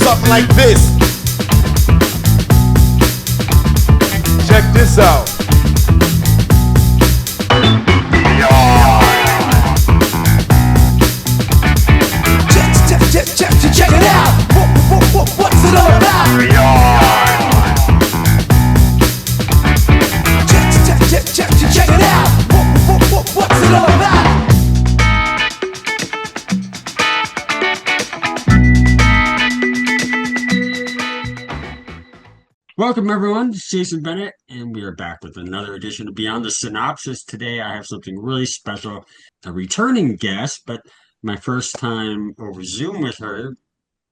something like this. Check this out. Check it out. What's it all about? Check it out. What's it all about? Welcome everyone, this is TahoeJBennett, and we are back with another edition of Beyond the Synopsis. Today I have something really special, a returning guest, but my first time over Zoom with her.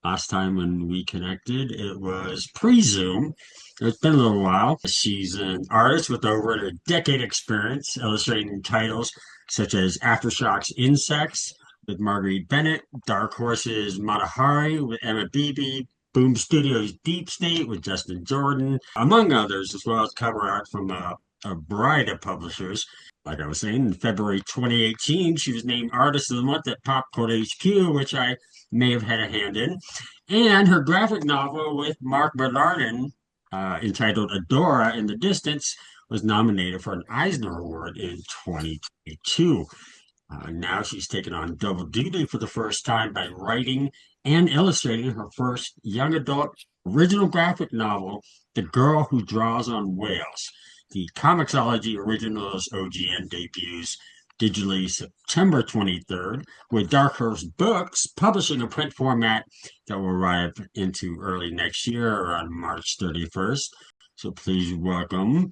Last time when we connected, it was pre-Zoom. It's been a little while. She's an artist with over a decade experience illustrating titles such as Aftershocks Insects with Marguerite Bennett, Dark Horse's Matahari with Emma Beebe, Boom Studios Deep State with Justin Jordan, among others, as well as cover art from a variety of publishers. Like I was saying, in February 2018, she was named Artist of the Month at Popcorn HQ, which I may have had a hand in. And her graphic novel with Mark Bernardo, entitled Adora in the Distance, was nominated for an Eisner Award in 2022. Now she's taken on double duty for the first time by writing and illustrating her first young adult original graphic novel, The Girl Who Draws on Whales. The ComiXology Originals OGN debuts digitally September 23rd, with Dark Horse Books publishing a print format that will arrive into early next year around March 31st. So please welcome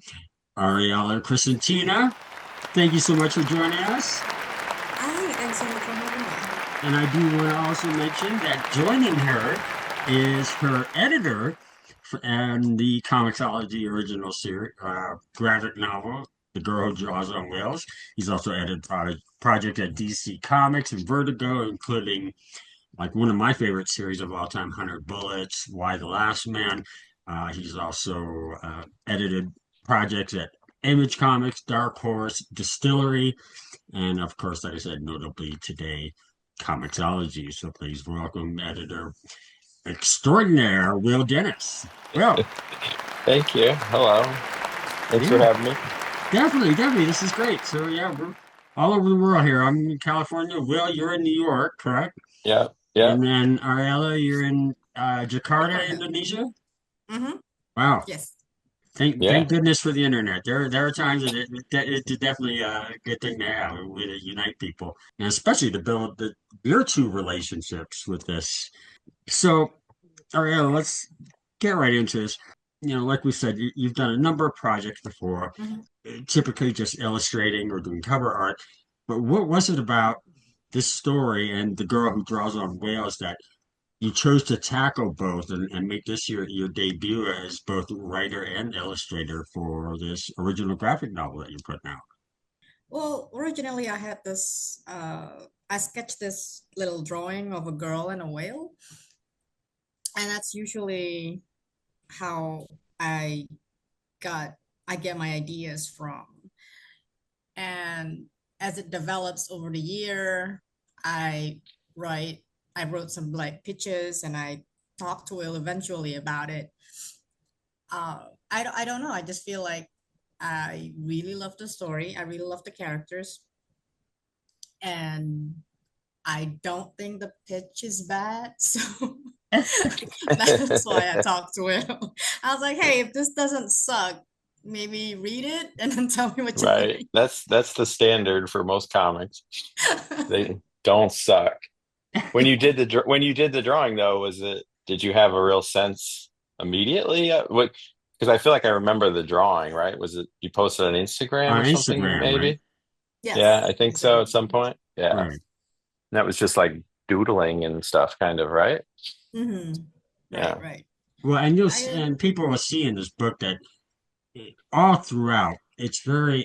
Ariela Kristantina. Thank you so much for joining us. Hi, thanks so much for having me. And I do want to also mention that joining her is her editor and the ComiXology Original series graphic novel, The Girl Who Draws on Whales. He's also edited project at DC Comics and Vertigo, including like one of my favorite series of all time, 100 Bullets, Why the Last Man. He's also edited projects at Image Comics, Dark Horse, Distillery, and of course, like I said, notably today, ComiXology. So please welcome editor extraordinaire Will Dennis. Well, thank you. Hello. Thanks for having me. Definitely. This is great. So yeah, we're all over the world here. I'm in California. Will, you're in New York, correct? Yeah. And then Ariela, you're in Jakarta, Indonesia. Mm-hmm. Wow. Yes. Thank goodness for the internet. There are times that it's definitely a good thing to have. A way to unite people, and especially to build your two relationships with this. So, Ariela, let's get right into this. You know, like we said, you've done a number of projects before, typically just illustrating or doing cover art. But what was it about this story and The Girl Who Draws on Whales that you chose to tackle both and make this your debut as both writer and illustrator for this original graphic novel that you're putting out? Well, originally I had this, I sketched this little drawing of a girl and a whale. And that's usually how I get my ideas from. And as it develops over the year, I wrote some like pitches and I talked to Will eventually about it. I don't know. I just feel like I really love the story. I really love the characters. And I don't think the pitch is bad. So that's why I talked to Will. I was like, hey, if this doesn't suck, maybe read it and then tell me what you think. That's the standard for most comics. They don't suck. When you did the drawing though, did you have a real sense immediately? Because I feel like I remember the drawing, right? Was it you posted on Instagram or something, maybe? Right? Yes, Yeah, I think so at some point. Yeah. Right. And that was just like doodling and stuff, kind of, right? Mm-hmm. Yeah. Right. Well, and people will see in this book that all throughout it's very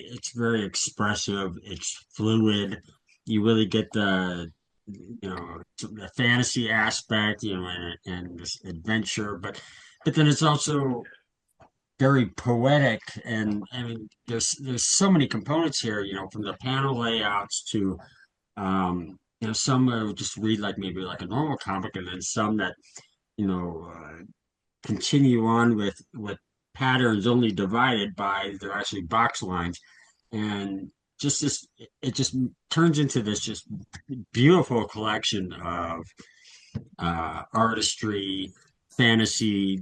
expressive. It's fluid. You really get the the fantasy aspect, and this adventure, but then it's also very poetic, and I mean, there's so many components here, from the panel layouts to, some would just read like maybe like a normal comic, and then some that you know, continue on with patterns only divided by they're actually box lines, and just this it just turns into this just beautiful collection of artistry, fantasy,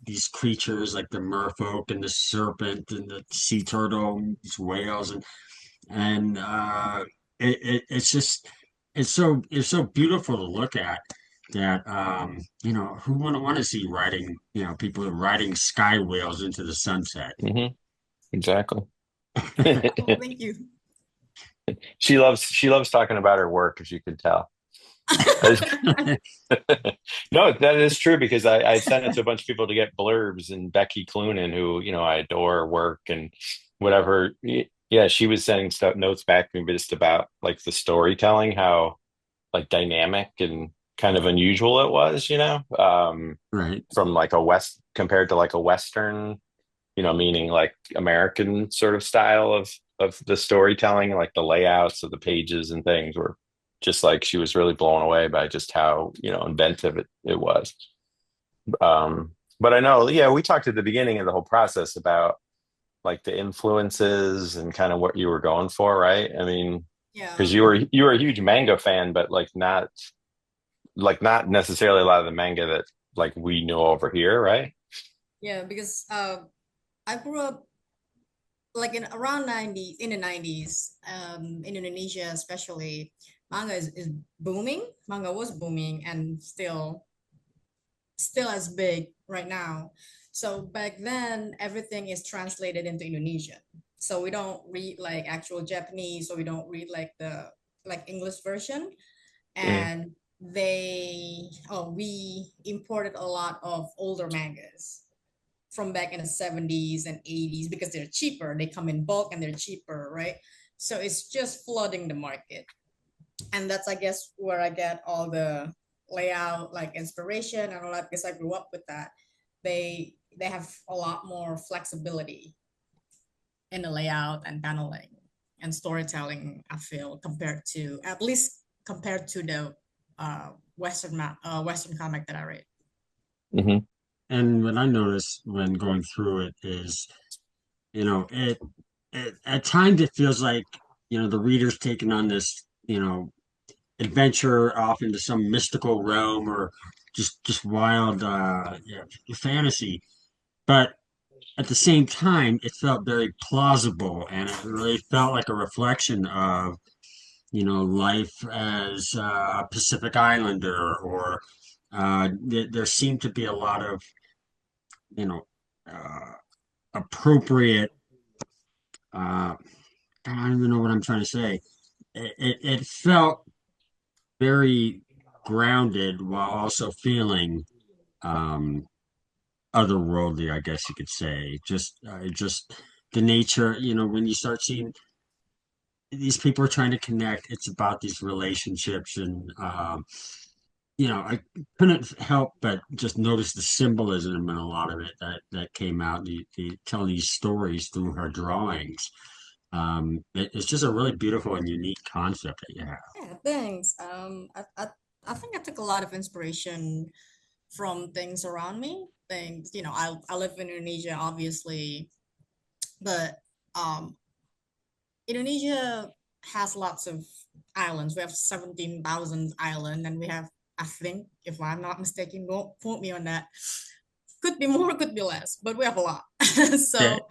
these creatures like the merfolk and the serpent and the sea turtle, and these whales, and it's just it's so beautiful to look at that you know, who wouldn't want to see riding, you know, people riding sky whales into the sunset. Exactly. Oh, thank you. She loves talking about her work, if you could tell. No, that is true because I sent it to a bunch of people to get blurbs, and Becky Cloonan, who, I adore work and whatever. Yeah, she was sending stuff notes back to me, but just about like the storytelling, how like dynamic and kind of unusual it was, Right. from like a West compared to like a Western, meaning like American sort of style of the storytelling, like the layouts of the pages and things were just like she was really blown away by just how, inventive it was. But I know, yeah, we talked at the beginning of the whole process about like the influences and kind of what you were going for, right? I mean, Yeah. because you were a huge manga fan, but not necessarily a lot of the manga that like we know over here, right? Yeah, because I grew up like in around 90s, in the 90s, in Indonesia especially, manga is booming. Manga was booming and still as big right now. So back then, everything is translated into Indonesian. So we don't read like actual Japanese, or we don't read like the like English version. Mm, And we imported a lot of older mangas from back in the 70s and 80s because they're cheaper. They come in bulk and they're cheaper, right? So it's just flooding the market. And that's, I guess, where I get all the layout like inspiration and all that, because I grew up with that. They have a lot more flexibility in the layout and paneling and storytelling, I feel, compared to, at least compared to the Western comic that I read. hmm And what I noticed when going through it is, you know, it at times it feels like, you know, the reader's taking on this, you know, adventure off into some mystical realm or just wild yeah, fantasy. But at the same time, it felt very plausible, and it really felt like a reflection of, you know, life as a Pacific Islander, or there seemed to be a lot of, you know, uh, appropriate. Uh, I don't even know what I'm trying to say. It felt very grounded while also feeling um, otherworldly, I guess you could say. Just the nature, you know, when you start seeing these people are trying to connect, it's about these relationships, and you know, I couldn't help but just notice the symbolism in a lot of it that came out. Telling these stories through her drawings. It's just a really beautiful and unique concept that you have. Yeah, thanks. I think I took a lot of inspiration from things around me. Things, I live in Indonesia, obviously, but um, Indonesia has lots of islands. We have 17,000 islands, and we have, I think, if I'm not mistaken, don't quote me on that. Could be more, could be less, but we have a lot. Yeah. So,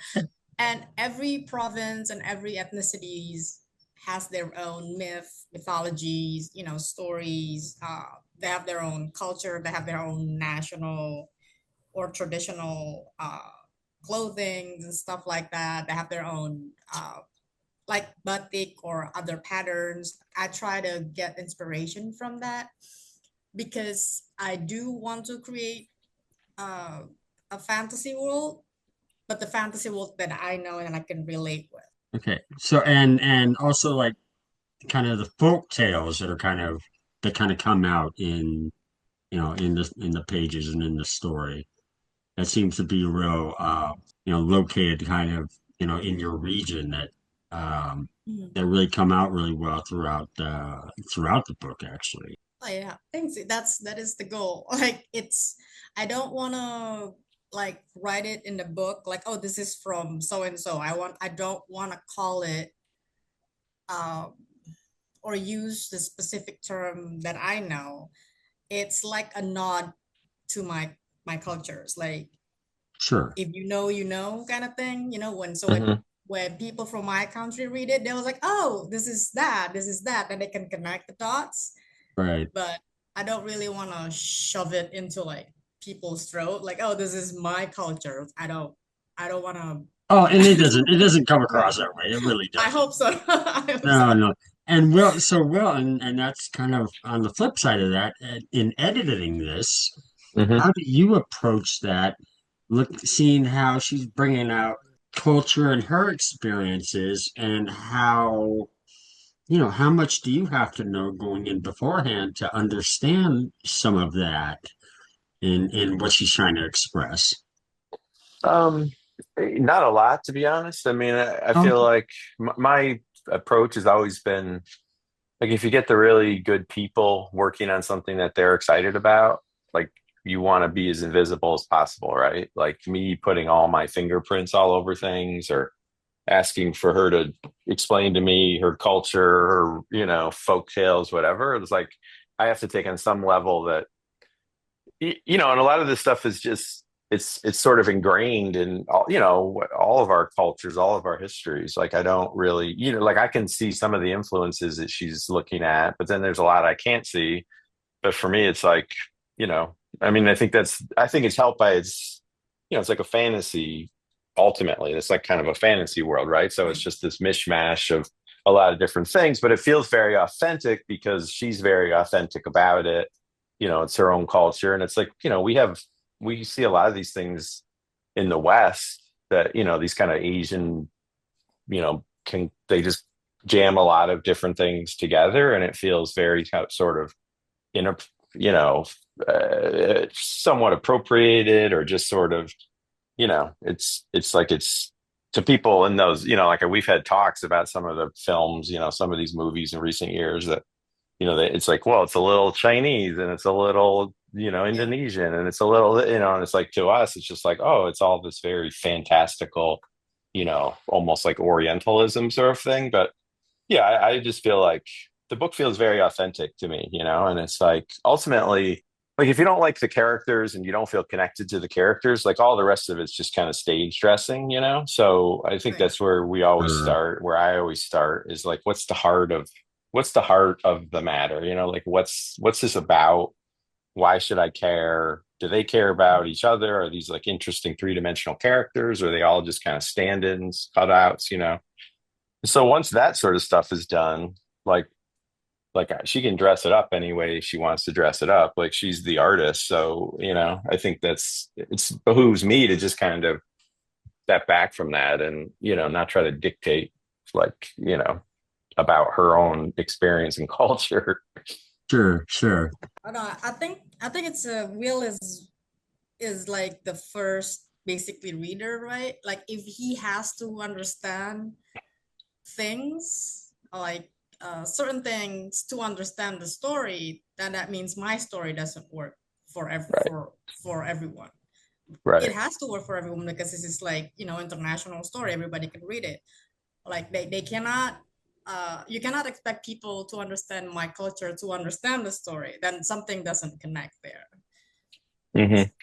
and every province and every ethnicities has their own mythologies, stories. They have their own culture. They have their own national or traditional clothing and stuff like that. They have their own like batik or other patterns. I try to get inspiration from that because I do want to create uh, a fantasy world, but the fantasy world that I know and I can relate with. Okay. So and also like kind of the folk tales that kind of come out in, you know, in the pages and in the story. That seems to be real you know, located kind of, you know, in your region, um Mhm. that really come out really well throughout throughout the book actually. Oh yeah, thanks. That is the goal. Like I don't want to like write it in the book like, oh, this is from so and so. I don't want to call it um or use the specific term that I know. It's like a nod to my cultures. Like Sure. if you know kind of thing, when Hmm. when people from my country read it, they was like, oh, this is that, and they can connect the dots. Right. But I don't really want to shove it into like people's throat, like, oh, this is my culture. I don't want to. Oh, and it doesn't come across Right. that way. It really I doesn't. hope so. I hope No, so. no. And that's kind of on the flip side of that, in editing this, Hmm. how do you approach that? Look, seeing how she's bringing out culture and her experiences, and how much do you have to know going in beforehand to understand some of that in what she's trying to express? Um, Not a lot, to be honest. I mean, I feel Okay. like my approach has always been like if you get the really good people working on something that they're excited about, like you want to be as invisible as possible, right? Like me putting all my fingerprints all over things or asking for her to explain to me her culture or, folk tales, whatever. It was like I have to take on some level that and a lot of this stuff is just it's sort of ingrained in all of our cultures, all of our histories. Like I don't really, like I can see some of the influences that she's looking at, but then there's a lot I can't see. But for me, it's like, I mean, I think it's helped by it's like a fantasy. Ultimately, it's like kind of a fantasy world, right? So it's Right. just this mishmash of a lot of different things, but it feels very authentic because she's very authentic about it. It's her own culture, and it's like, we see a lot of these things in the West that, these kind of Asian, can they just jam a lot of different things together, and it feels very sort of in a somewhat appropriated or just sort of it's like it's to people in those, like we've had talks about some of the films, some of these movies in recent years that, it's like, well, it's a little Chinese and it's a little, Yeah. Indonesian and it's a little, and it's like to us, it's just like, oh, it's all this very fantastical, almost like Orientalism sort of thing. But yeah, I just feel like the book feels very authentic to me, and it's like ultimately, like if you don't like the characters and you don't feel connected to the characters, like all the rest of it's just kind of stage dressing, So I think Right. that's where we always Sure. start, where I always start is like, what's the heart of the matter? Like what's this about? Why should I care? Do they care about each other? Are these like interesting three-dimensional characters? Or are they all just kind of stand-ins, cutouts? So once that sort of stuff is done, like she can dress it up any way she wants to dress it up. Like she's the artist. So, I think it's behooves me to just kind of step back from that and, not try to dictate like, about her own experience and culture. Sure, sure. I don't know, I think it's a Will is like the first basically reader, right? Like if he has to understand things like certain things to understand the story, then that means my story doesn't work Right. for everyone. It Right. has to work for everyone because this is like, international story. Everybody can read it. Like they cannot you cannot expect people to understand my culture to understand the story. Then something doesn't connect there.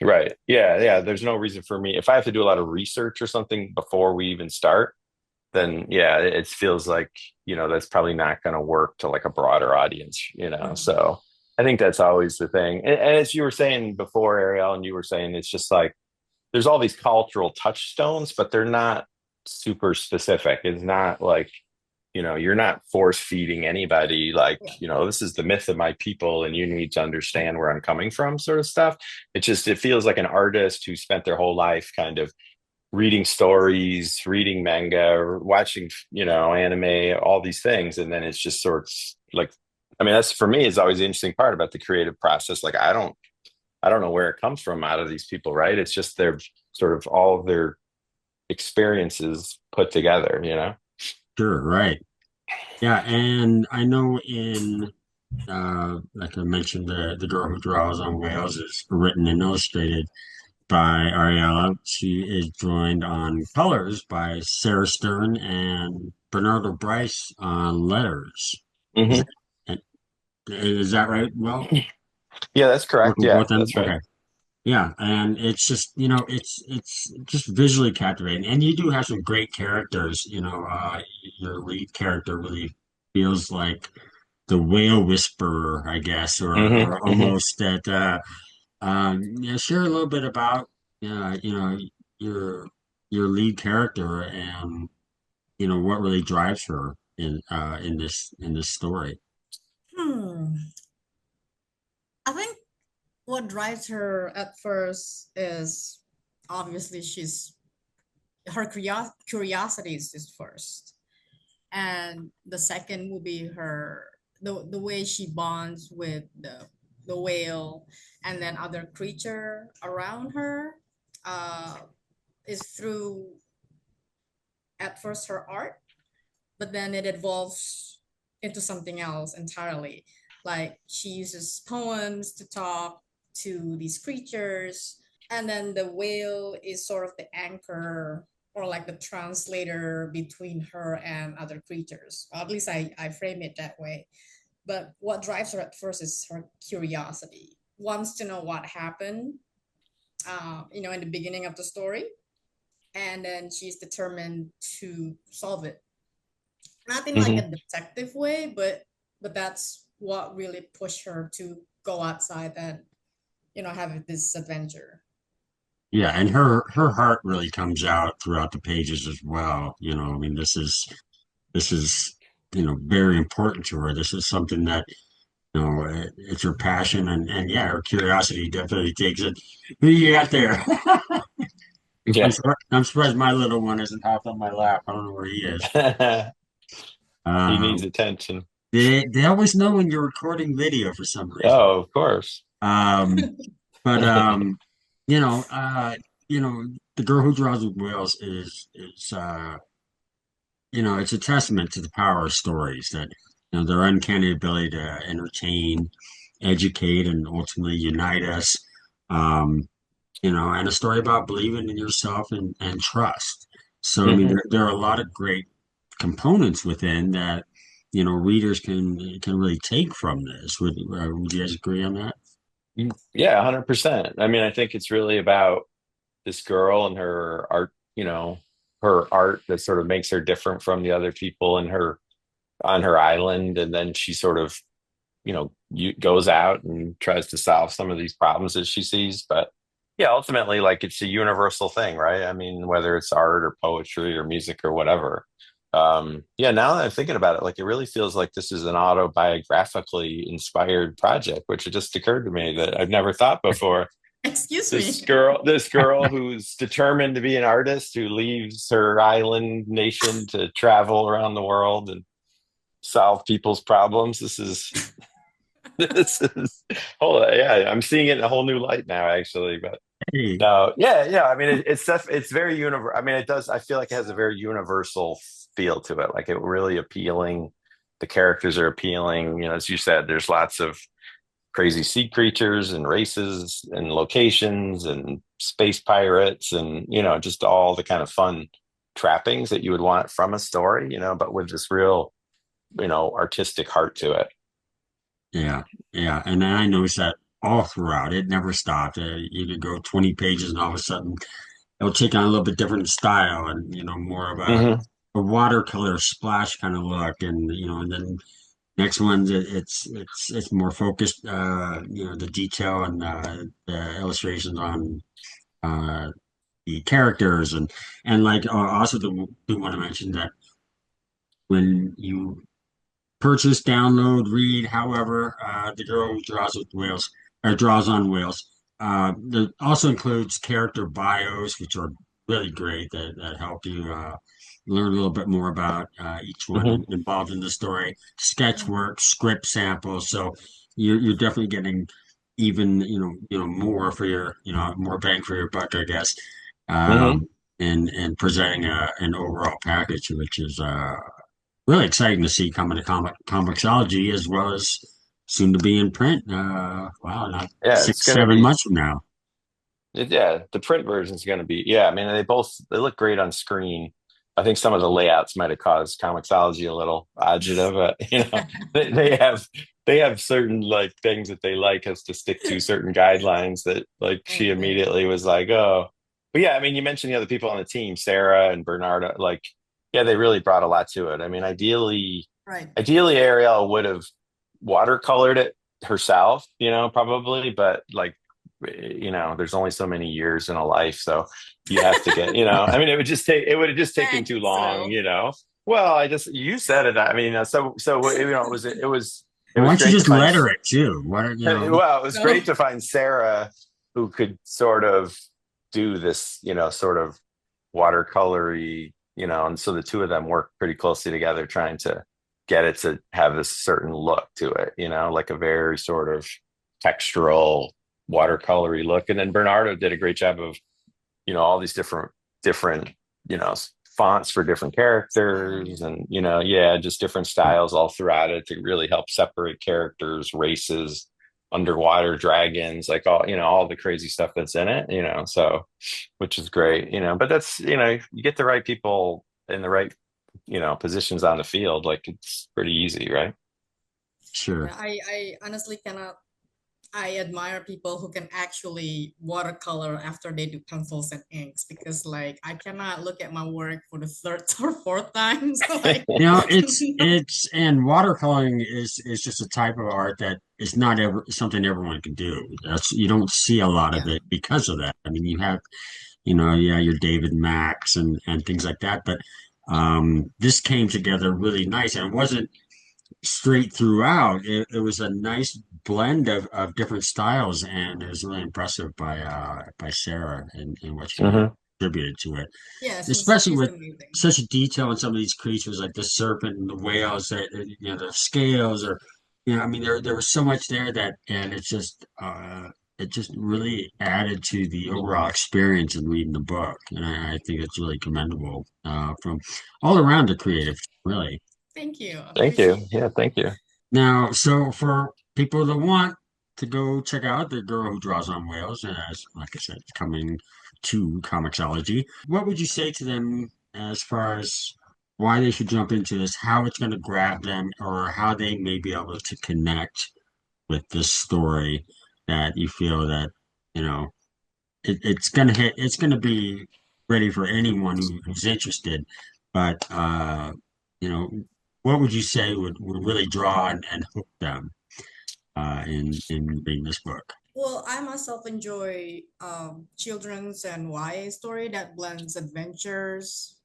Right. Yeah. Yeah. There's no reason for me. If I have to do a lot of research or something before we even start, Right. then yeah, it feels like, that's probably not going to work to like a broader audience. Mm. So I think that's always the thing. And as you were saying before, Ariel, and you were saying, it's just like there's all these cultural touchstones, but they're not super specific. It's not like, you're not force feeding anybody like, Yeah. this is the myth of my people and you need to understand where I'm coming from, sort of stuff. It feels like an artist who spent their whole life kind of reading stories, reading manga, or watching, anime, all these things. And then it's just sort of like, I mean, that's for me is always the interesting part about the creative process. Like, I don't know where it comes from out of these people, right? It's just their sort of all of their experiences put together. Sure, right. Yeah, and I know in like I mentioned, the girl who draws on whales is written and illustrated by Ariela. She is joined on colors by Sarah Stern and Bernardo Brice on letters. Is Hmm. that, is that right? Well, Yeah, that's correct. working with Yeah, both them. that's right. Okay. Yeah, and it's just, it's just visually captivating. And you do have some great characters, your lead character really feels like the whale whisperer, I guess, Hmm. or Hmm. almost that yeah, share a little bit about your your lead character and what really drives her in this story. Hmm. I think what drives her at first is obviously her curiosity is just first, and the second will be the way she bonds with the whale and then other creature around her, uh, is through at first her art, but then it evolves into something else entirely. Like she uses poems to talk to these creatures, and then the whale is sort of the anchor or like the translator between her and other creatures. Or at least I frame it that way. But what drives her at first is her curiosity, wants to know what happened, in the beginning of the story, and then she's determined to solve it, not in like Hmm. a detective way, but that's what really pushed her to go outside and have this adventure. Yeah, and her heart really comes out throughout the pages as well. I mean, this is very important to her. This is something that it's her passion, and yeah, her curiosity definitely takes it. Who you got there? Yeah. I'm surprised my little one isn't hopped on my lap. I don't know where he is. He Um, needs attention. they always know when you're recording video for some reason. Oh, of course. Um, but you know, uh, the girl who draws with whales is it's a testament to the power of stories that their uncanny ability to entertain, educate, and ultimately unite us. Um, and a story about believing in yourself and trust. So, I mean, Hmm. there are a lot of great components within that, readers can really take from this. Would you guys agree on that? Yeah, 100%. I mean, I think it's really about this girl and her art, her art that sort of makes her different from the other people in her on her island, and then she sort of goes out and tries to solve some of these problems that she sees. But yeah, ultimately, like it's a universal thing, right? I mean, whether it's art or poetry or music or whatever. Yeah, now that I'm thinking about it, like it really feels like this is an autobiographically inspired project, which it just occurred to me that I've never thought before. Excuse this me. girl this girl who's determined to be an artist, who leaves her island nation to travel around the world and solve people's problems. This is hold on, yeah, I'm seeing it in a whole new light now, actually. But Hey, no, yeah, yeah, I mean it's very universal. I mean, it does, I feel like it has a very universal feel to it, like it really appealing. The characters are appealing, as you said, there's lots of crazy sea creatures and races and locations and space pirates and just all the kind of fun trappings that you would want from a story, but with this real artistic heart to it. yeah, yeah, and then I noticed that all throughout. It never stopped. You could go 20 pages, and all of a sudden, it'll take on a little bit different style, and more of Hmm. a watercolor splash kind of look, and then next one, it's more focused. The detail and the illustrations on uh, the characters and like also do want to mention that when you purchase, download, read, however, the girl who draws with whales or draws on whales. That also includes character bios, which are really great that help you learn a little bit more about each one Hmm. involved in the story. Sketch work, script samples. So you're definitely getting even more for your more bang for your buck, I guess. Hmm. Um, and presenting an overall package, which is really exciting to see coming to ComiXology as well as soon to be in print. Wow, not Yeah, it's six, going to 7 months from now. yeah, the print version is going to be, yeah, I mean, they look great on screen. I think some of the layouts might have caused ComiXology a little agita, but they have certain like things that they like us to stick to, certain guidelines that like she Okay. immediately was like, oh. But yeah, I mean, you mentioned the other people on the team, Sarah and Bernardo, like, yeah, they really brought a lot to it. I mean, Right. ideally Ariel would have watercolored it herself, probably, but like, there's only so many years in a life, so you have to get, I mean, it would have just taken Thanks, too long, so. Well, you said it. I mean, so it Why was don't you great to just find. letter it too? Why don't you know? Well, it was So, great to find Sarah who could sort of do this, sort of watercolory, and so the two of them worked pretty closely together trying to get it to have this certain look to it, like a very sort of textural watercolory look. And then Bernardo did a great job of, all these different, you know, fonts for different characters and, yeah, just different styles all throughout it to really help separate characters, races, underwater dragons, like all the crazy stuff that's in it, so which is great, but that's, you get the right people in the right, positions on the field, like it's pretty easy, right? Sure. yeah, I honestly cannot. I admire people who can actually watercolor after they do pencils and inks because, like, I cannot look at my work for the third or fourth time. So, like, And watercoloring is just a type of art that is not ever something everyone can do. You don't see a lot of yeah, it because of that. I mean, you have, yeah, your David Max and things like that, but this came together really nice, and it wasn't straight throughout. It was a nice blend of different styles, and it was really impressive by Sarah and what she Hmm. contributed to it, yeah, especially she's with amazing. such detail in some of these creatures like the serpent and the whales that the scales or I mean there was so much there that and it just really added to the overall experience in reading the book, and I think it's really commendable from all around the creative, really. Thank you. Thank you. Appreciate Yeah, it. thank you. Now, so for people that want to go check out The Girl Who Draws on Whales, as like I said, coming to ComiXology, what would you say to them as far as why they should jump into this, how it's going to grab them, or how they may be able to connect with this story that you feel that, you know, it's going to hit, it's going to be ready for anyone who's interested, but, you know, what would you say would really draw and hook them in reading this book? Well, I myself enjoy children's and YA story that blends adventures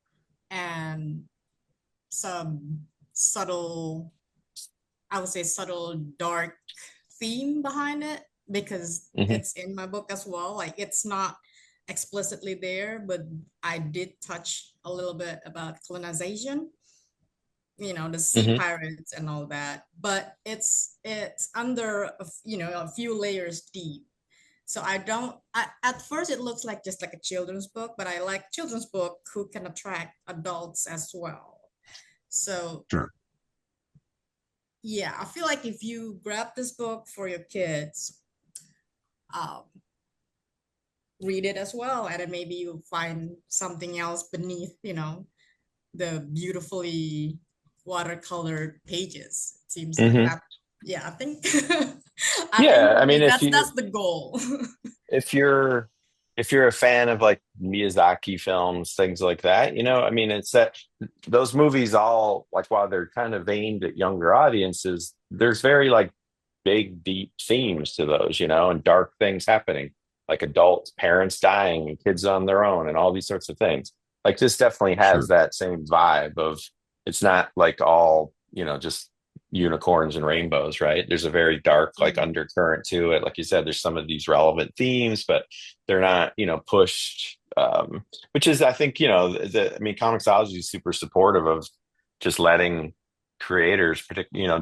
and some subtle, I would say subtle dark theme behind it because Hmm. it's in my book as well. Like it's not explicitly there, but I did touch a little bit about colonization, the sea Hmm. pirates and all that, but it's under a few layers deep. So at first it looks like just like a children's book, but I like children's book who can attract adults as well. So Sure. yeah, I feel like if you grab this book for your kids, um, read it as well, and then maybe you'll find something else beneath, the beautifully watercolored pages. It seems like Hmm. that. Yeah, I think I think Yeah, for I mean, me that's the goal. if you're if you're a fan of like Miyazaki films, things like that, I mean, it's that those movies all like while they're kind of aimed at younger audiences, there's very like big, deep themes to those, and dark things happening, like adults, parents dying, and kids on their own, and all these sorts of things. Like this definitely Sure. has that same vibe of it's not like all, just unicorns and rainbows, right? There's a very dark like Mhm. undercurrent to it. Like you said, there's some of these relevant themes, but they're not, pushed. Which is, I think, I mean, ComiXology is super supportive of just letting creators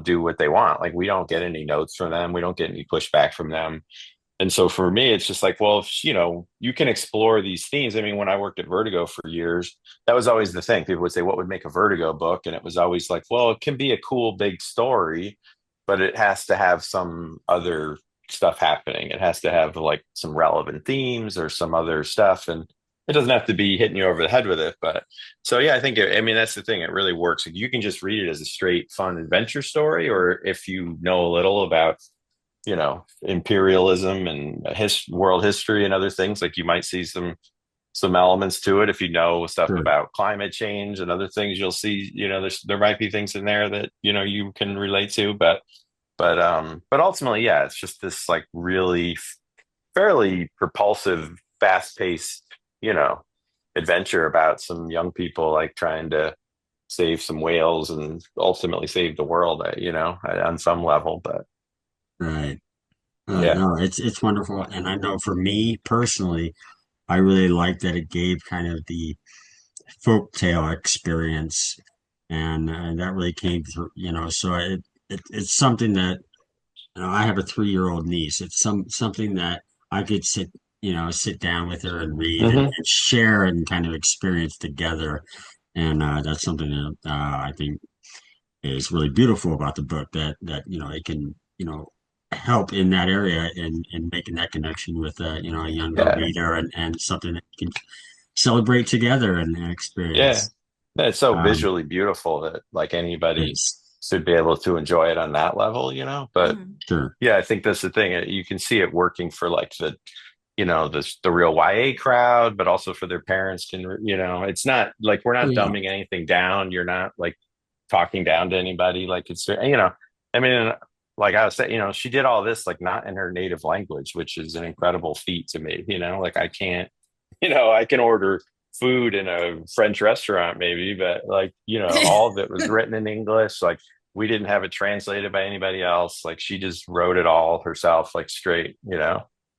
do what they want. Like we don't get any notes from them, we don't get any pushback from them, and so for me it's just like, well, if you can explore these themes. I mean, when I worked at Vertigo for years, that was always the thing. People would say, what would make a Vertigo book? And it was always like, well, it can be a cool big story, but it has to have some other stuff happening. It has to have like some relevant themes or some other stuff, and it doesn't have to be hitting you over the head with it. But so yeah, I think that's the thing. It really works. You can just read it as a straight fun adventure story, or if you know a little about imperialism and world history and other things, like you might see some elements to it. If you know stuff about climate change and other things, you'll see there might be things in there that you can relate to. But ultimately, yeah, it's just this like really fairly propulsive, fast-paced adventure about some young people like trying to save some whales and ultimately save the world, on some level. But Right. yeah, No, it's wonderful. And I know for me personally, I really like that it gave kind of the folktale experience, and that really came through, so it's something that, I have a 3-year-old niece. It's something that I could sit down with her and read and share and kind of experience together. And that's something that I think is really beautiful about the book, that it can, help in that area and making that connection with a younger reader, and something that you can celebrate together and yeah. experience. It's so visually beautiful that like anybody should be able to enjoy it on that level, but Sure. yeah, I think that's the thing. You can see it working for like the real YA crowd, but also for their parents it's not like we're not dumbing anything down. You're not like talking down to anybody. Like it's, I mean, like I was saying, she did all this like not in her native language, which is an incredible feat to me. Like I can't, I can order food in a French restaurant maybe, but like, all of it was written in English. Like we didn't have it translated by anybody else. Like she just wrote it all herself, like straight,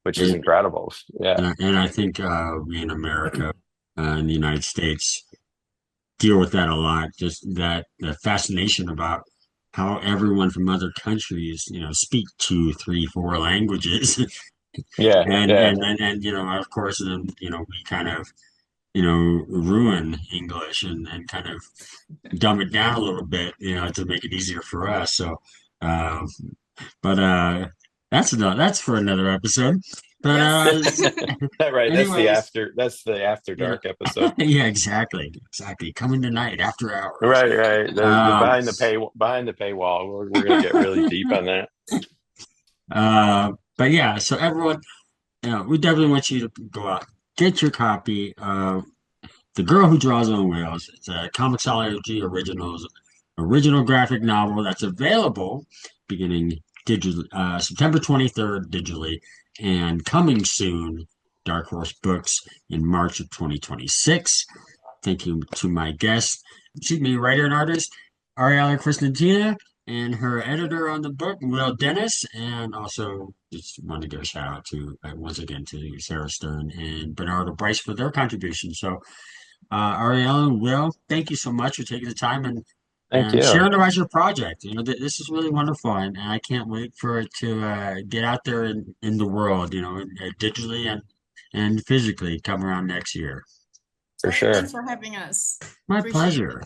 which is incredible. Yeah. And I think we in America, in the United States, deal with that a lot. Just that the fascination about how everyone from other countries, speak 2, 3, 4 languages. Yeah. And of course, then, we kind of, ruin English and kind of dumb it down a little bit, to make it easier for us. So, but that's for another episode. But right, anyways, that's the after dark episode. Yeah, exactly. Coming tonight after hours. Right. The behind the paywall. We're gonna get really deep on that. But yeah, so everyone, we definitely want you to go out, get your copy of The Girl Who Draws on Whales. It's a ComiXology Originals original graphic novel that's available beginning September 23rd digitally, and coming soon, Dark Horse Books, in March of 2026. Thank you to my guest, writer and artist, Ariela Kristantina, and her editor on the book, Will Dennis, and also just want to give a shout out to, once again, to Sarah Stern and Bernardo Brice for their contribution. So, Ariela and Will, thank you so much for taking the time and Thank you. sharing about your project. This is really wonderful, and I can't wait for it to get out there in the world, digitally and physically come around next year. For sure. Thanks for having us. My pleasure.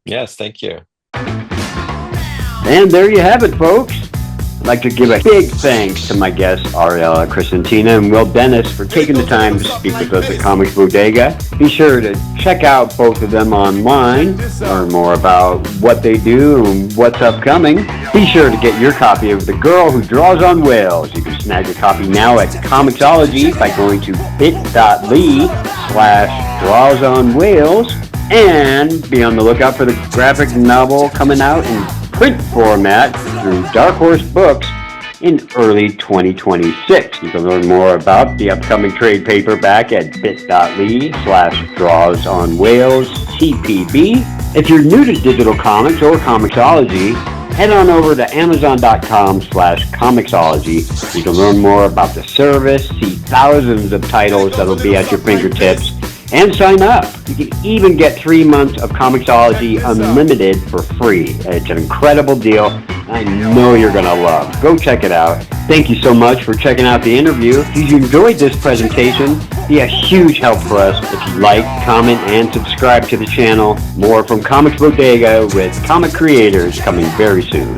Yes, thank you. And there you have it, folks. I'd like to give a big thanks to my guests, Ariela Kristantina and Will Dennis, for taking the time to speak with us at Comics Bodega. Be sure to check out both of them online, learn more about what they do and what's upcoming. Be sure to get your copy of The Girl Who Draws on Whales. You can snag a copy now at ComiXology by going to bit.ly/drawsonwhales, and be on the lookout for the graphic novel coming out in print format through Dark Horse Books in early 2026. You can learn more about the upcoming trade paperback at bit.ly/drawsonwhalestpb. If you're new to digital comics or ComiXology, head on over to amazon.com/ComiXology. You can learn more about the service, see thousands of titles that'll be at your fingertips, and sign up. You can even get 3 months of ComiXology Unlimited for free. It's an incredible deal I know you're going to love. Go check it out. Thank you so much for checking out the interview. If you enjoyed this presentation, be a huge help for us if you like, comment, and subscribe to the channel. More from Comics Bodega with comic creators coming very soon.